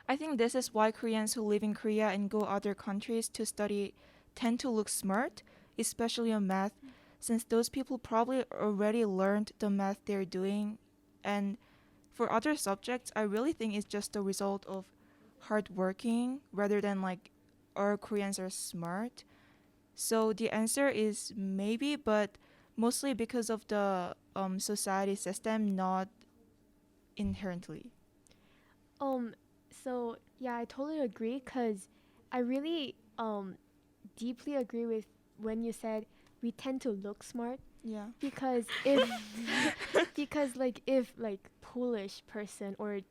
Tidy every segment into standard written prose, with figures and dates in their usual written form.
I think this is why Koreans who live in Korea and go other countries to study tend to look smart, especially on math, since those people probably already learned the math they're doing. And for other subjects, I really think it's just a result of hard working rather than like our Koreans are smart. So the answer is maybe, but mostly because of the society system, not inherently. Um, so yeah, I totally agree because I really deeply agree with when you said we tend to look smart Yeah. because if because like if like Polish person or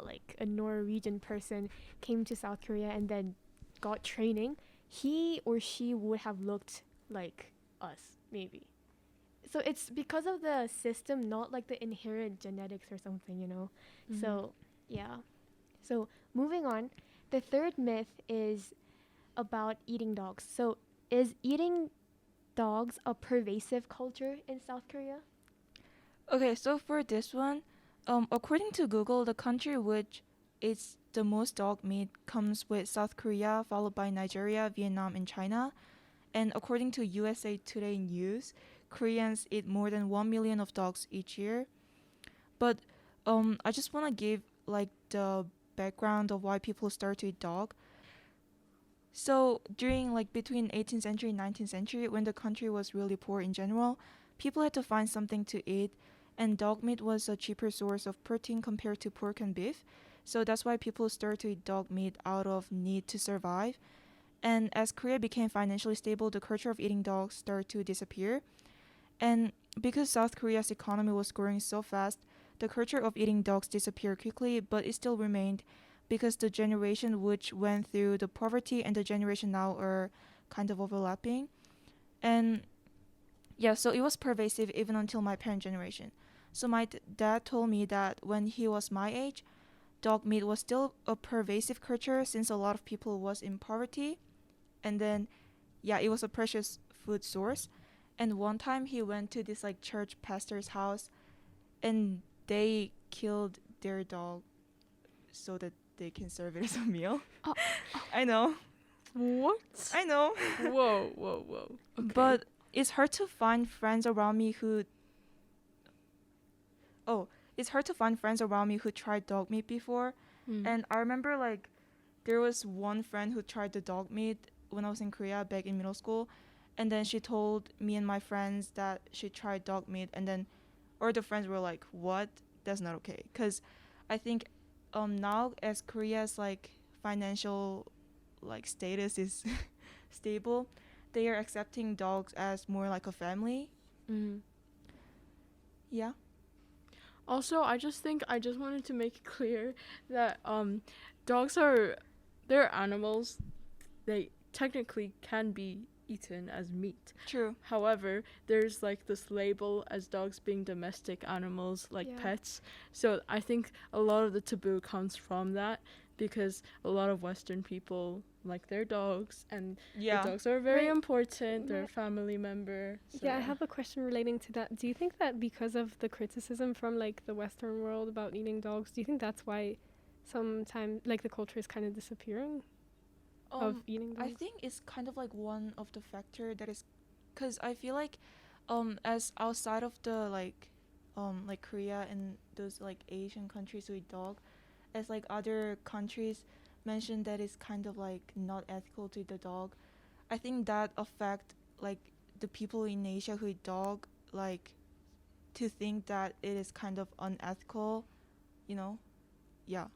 like a Norwegian person came to South Korea and then got training, he or she would have looked like us maybe. So it's because of the system, not like the inherent genetics or something, you know. Mm-hmm. So yeah. So moving on, the third myth is about eating dogs. So is eating dogs a pervasive culture in South Korea? Okay, so for this one, according to Google, the country which eats the most dog meat comes with South Korea, followed by Nigeria, Vietnam, and China. And according to USA Today News, Koreans eat more than 1 million of dogs each year. But I just want to give like the background of why people start to eat dog. So during like between 18th century and 19th century, when the country was really poor in general, people had to find something to eat, and dog meat was a cheaper source of protein compared to pork and beef. So that's why people started to eat dog meat out of need to survive. And as Korea became financially stable, the culture of eating dogs started to disappear. And because South Korea's economy was growing so fast, the culture of eating dogs disappeared quickly, but it still remained because the generation which went through the poverty and the generation now are kind of overlapping. And yeah, so it was pervasive even until my parent generation. So my dad told me that when he was my age, dog meat was still a pervasive culture since a lot of people was in poverty, and then yeah, it was a precious food source. And one time he went to this like church pastor's house, and they killed their dog so that they can serve it as a meal. Oh, I know, What? I know. Whoa, whoa, whoa. Okay. But it's hard to find friends around me who oh, it's hard to find friends around me who tried dog meat before. Mm. And I remember like there was one friend who tried the dog meat when I was in Korea back in middle school, and then she told me and my friends that she tried dog meat, and then or the friends were like, "What? That's not okay." Because I think now as Korea's like financial like status is stable, they are accepting dogs as more like a family. mm. Yeah. Also, I just wanted to make it clear that dogs are they're animals. They technically can be eaten as meat. True. However, there's like this label as dogs being domestic animals, like Yeah. pets. So I think a lot of the taboo comes from that because a lot of Western people like their dogs, and the Yeah. dogs are very Wait, important. They're yeah. a family member. So Yeah, I yeah. have a question relating to that. Do you think that because of the criticism from like the Western world about eating dogs, do you think that's why sometimes like the culture is kind of disappearing of eating I dogs? think it's kind of like one of the factor that is, cause I feel as outside of the like Korea and those like Asian countries who eat dog, as like other countries mentioned that it's kind of like not ethical to eat the dog. I think that affect like the people in Asia who eat dog, like to think that it is kind of unethical, you know? Yeah.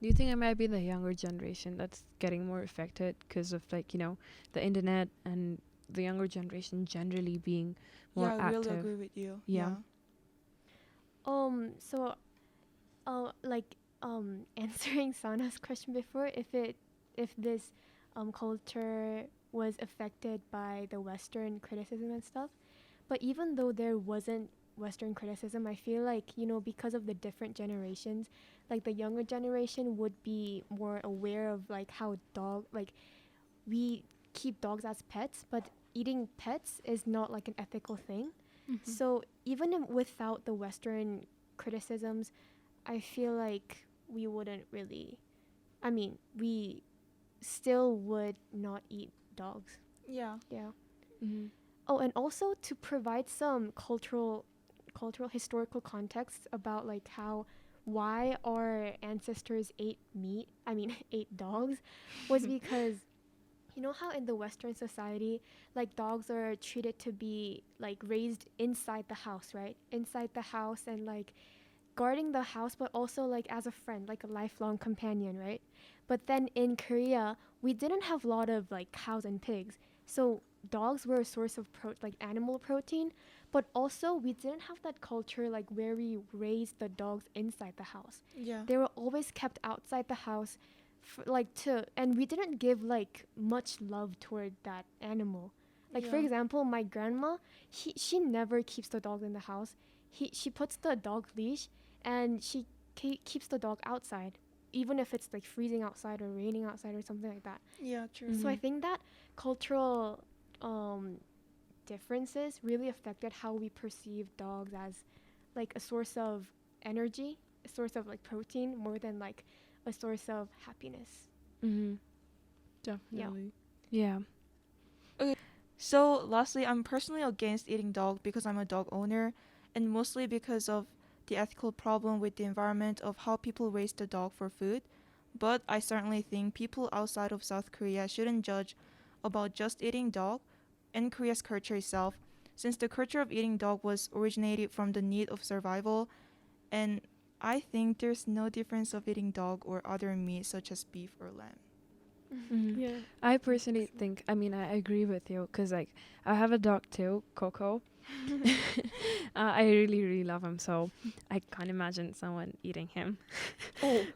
Do you think it might be the younger generation that's getting more affected because of like, the internet and the younger generation generally being more Yeah, I really active? agree with you. Yeah. Yeah. So like answering Sana's question before, if this culture was affected by the Western criticism and stuff, but even though there wasn't Western criticism, I feel like, you know, because of the different generations, like the younger generation would be more aware of like how dog like we keep dogs as pets, but eating pets is not like an ethical thing. Mm-hmm. So even without the Western criticisms, I feel like we wouldn't really I mean, we still would not eat dogs. Yeah. Yeah. Mm-hmm. Oh, and also to provide some cultural historical context about like how why our ancestors ate meat, I mean ate dogs, was because you know how in the Western society, like dogs are treated to be like raised inside the house, right? Inside the house and like guarding the house, but also like as a friend, like a lifelong companion, right? But then in Korea, we didn't have a lot of like cows and pigs, so dogs were a source of like animal protein. But also we didn't have that culture like where we raised the dogs inside the house. Yeah. They were always kept outside the house, like to, and we didn't give like much love toward that animal. Like for Yeah. example, my grandma, she never keeps the dog in the house. She puts the dog leash and she keeps the dog outside, even if it's like freezing outside or raining outside or something like that. Yeah, true. So I Mhm. think that cultural um, differences really affected how we perceive dogs as like a source of energy, a source of like protein, more than like a source of happiness. Mm-hmm. Definitely. Yeah. So, lastly, I'm personally against eating dog because I'm a dog owner, and mostly because of the ethical problem with the environment of how people raise the dog for food. But I certainly think people outside of South Korea shouldn't judge about just eating dog and Korea's culture itself, since the culture of eating dog was originated from the need of survival, and I think there's no difference of eating dog or other meat such as beef or lamb. Mm-hmm. Yeah. I personally think, I mean, I agree with you because, like, I have a dog too, Coco. I really, really love him, so I can't imagine someone eating him. Oh.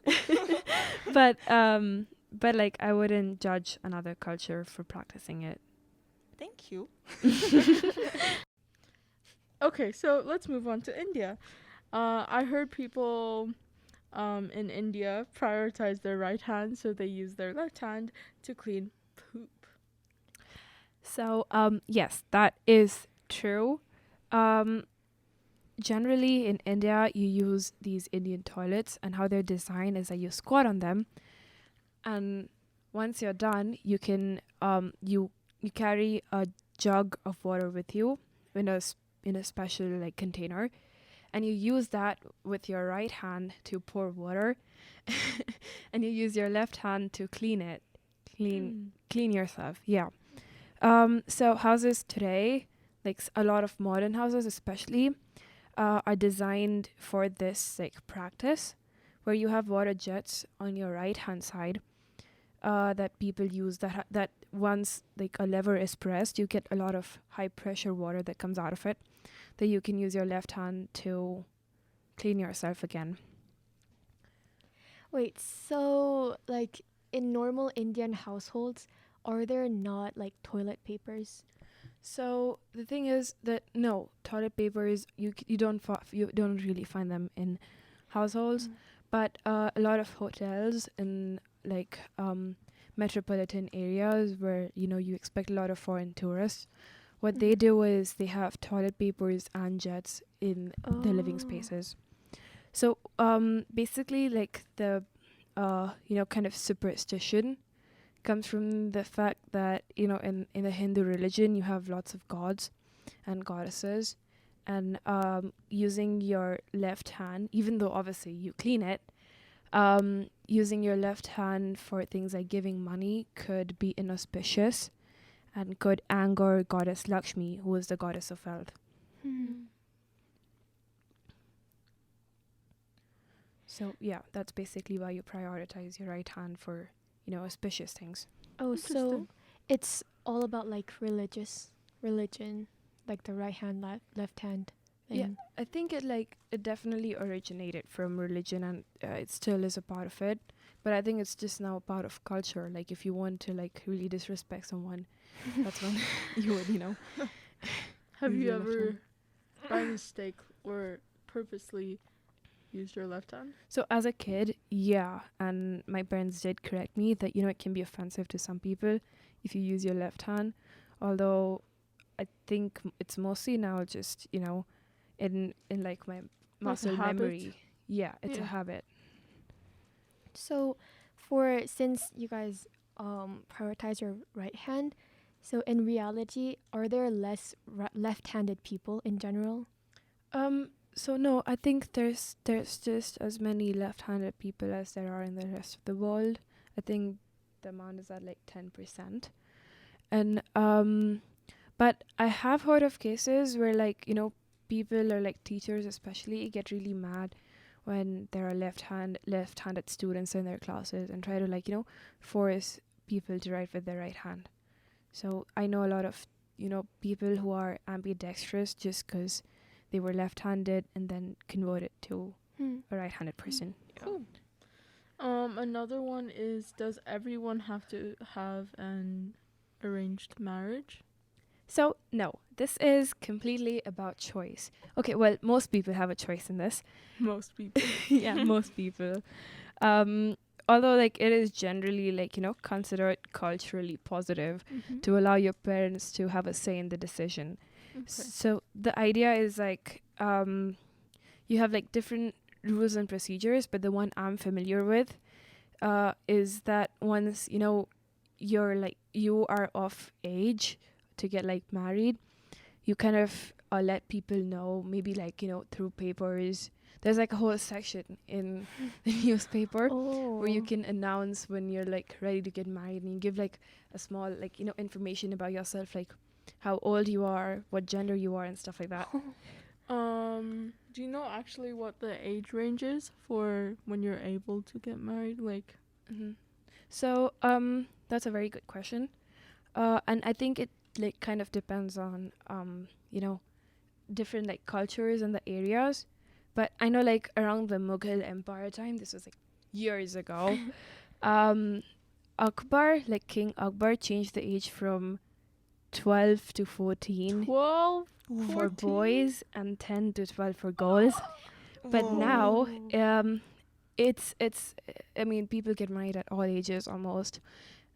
But like, I wouldn't judge another culture for practicing it. Thank you. Okay, so let's move on to India. I heard people in India prioritize their right hand, so they use their left hand to clean poop. So, yes, that is true. Um, Generally in India, you use these Indian toilets, and how they're designed is that you squat on them, and once you're done, you can you carry a jug of water with you in in a special like container, and you use that with your right hand to pour water, and you use your left hand to clean it, clean yourself. Yeah. So houses today, like a lot of modern houses, especially, are designed for this like practice, where you have water jets on your right hand side, that people use that once like a lever is pressed, you get a lot of high pressure water that comes out of it, that you can use your left hand to clean yourself again. Wait, so like in normal Indian households, are there not like toilet papers? So the thing is that no toilet papers, you don't really find them in households, but a lot of hotels in like metropolitan areas where you expect a lot of foreign tourists, what they do is they have toilet papers and jets in the living Oh. spaces. So basically, like the kind of superstition comes from the fact that in the Hindu religion you have lots of gods and goddesses, and using your left hand, even though obviously you clean it, using your left hand for things like giving money could be inauspicious and could anger goddess Lakshmi, who is the goddess of wealth. So yeah, that's basically why you prioritize your right hand for auspicious things. Oh, so Interesting. it's all about like religion, like the right hand, left hand Yeah, thing. I think it definitely originated from religion, and it still is a part of it. But I think it's just now a part of culture. Like if you want to like really disrespect someone, that's when you would. Have Use you your left ever, hand. by mistake or purposely, used your left hand? So as a kid, yeah, and my parents did correct me that it can be offensive to some people if you use your left hand. Although I think it's mostly now just in like my Like a muscle habit? memory. Yeah, it's a Yeah. habit. So since you guys prioritize your right hand, so in reality, are there less left-handed people in general? So no, I think there's just as many left-handed people as there are in the rest of the world. I think the amount is at like 10%. And but I have heard of cases where, like, people or like teachers especially get really mad when there are left-handed students in their classes and try to, like, force people to write with their right hand. So I know a lot of people who are ambidextrous just because they were left-handed and then converted to Hmm. a right-handed person. Cool. Another one is, does everyone have to have an arranged marriage? So no, this is completely about choice. Okay, well, most people have a choice in this. Most people. Yeah, most people. Although, like, it is generally, like, considered culturally positive Mm-hmm. to allow your parents to have a say in the decision. Okay. So the idea is, like, you have like different rules and procedures, but the one I'm familiar with is that once you are of age to get like married, you kind of let people know, maybe like through papers. There's like a whole section in the newspaper Oh. where you can announce when you're like ready to get married, and you give like a small like information about yourself, like how old you are, what gender you are, and stuff like that. Do you know actually what the age range is for when you're able to get married? Like, Mm-hmm. So that's a very good question, and I think it like kind of depends on different like cultures and the areas. But I know like around the Mughal Empire time, this was like years ago. Akbar, like King Akbar, changed the age from 12 to 14 12? for boys and 10 to 12 for girls. But now, it's I mean, people get married at all ages almost,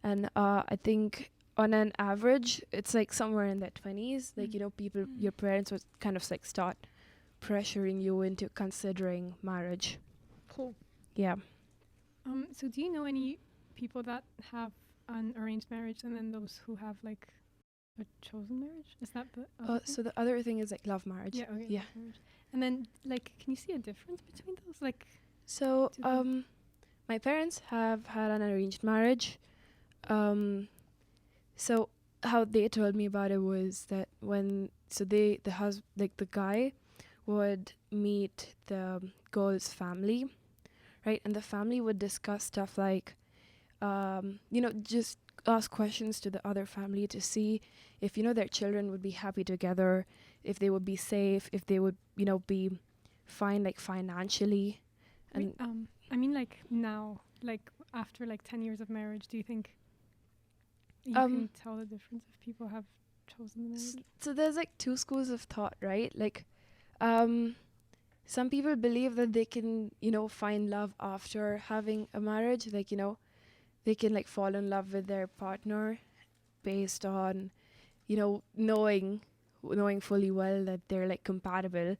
and I think on an average it's like somewhere in their 20s, like people, your parents would kind of like start pressuring you into considering marriage. Cool. Yeah. So do you know any people that have an arranged marriage and then those who have like a chosen marriage? Is that the other thing? So the other thing is like love marriage. Yeah, okay, Yeah. love marriage. And then like can you see a difference between those? Like So Do they- my parents have had an arranged marriage. So how they told me about it was that when the guy would meet the girl's family, right? And the family would discuss stuff like, just ask questions to the other family to see if, their children would be happy together, if they would be safe, if they would, be fine, like financially. And I mean like now, like after like 10 years of marriage, do you think you Um, can tell the difference if people have chosen the marriage? so there's like two schools of thought, right? Like, some people believe that they can, find love after having a marriage. Like, they can like fall in love with their partner based on, knowing fully well that they're like compatible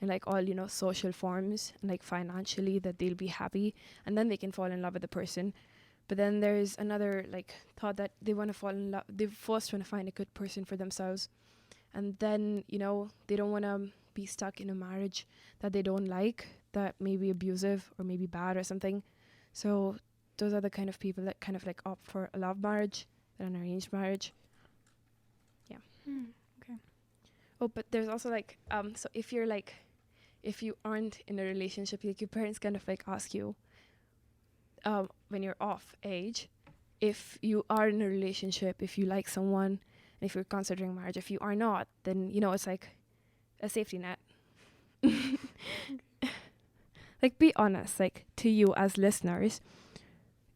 in like all, social forms, and like financially that they'll be happy, and then they can fall in love with the person. But then there's another like thought that they want to fall in love. They first want to find a good person for themselves, and then they don't want to be stuck in a marriage that they don't like, that may be abusive or maybe bad or something. So those are the kind of people that kind of like opt for a love marriage than an arranged marriage. Yeah. Okay. Oh, but there's also like so if you aren't in a relationship, like your parents kind of like ask you when you're off age, if you are in a relationship, if you like someone, and if you're considering marriage. If you are not, then it's like a safety net. Like, be honest, like, to you as listeners,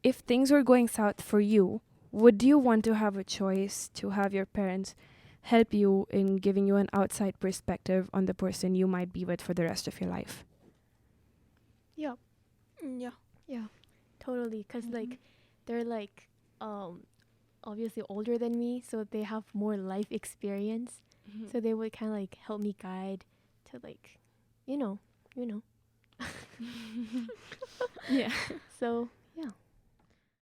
if things were going south for you, would you want to have a choice to have your parents help you in giving you an outside perspective on the person you might be with for the rest of your life? Yeah, Yeah. totally. Because Mhm. like they're like obviously older than me, so they have more life experience. So they would kind of like help me guide to like, you know. Yeah. So yeah.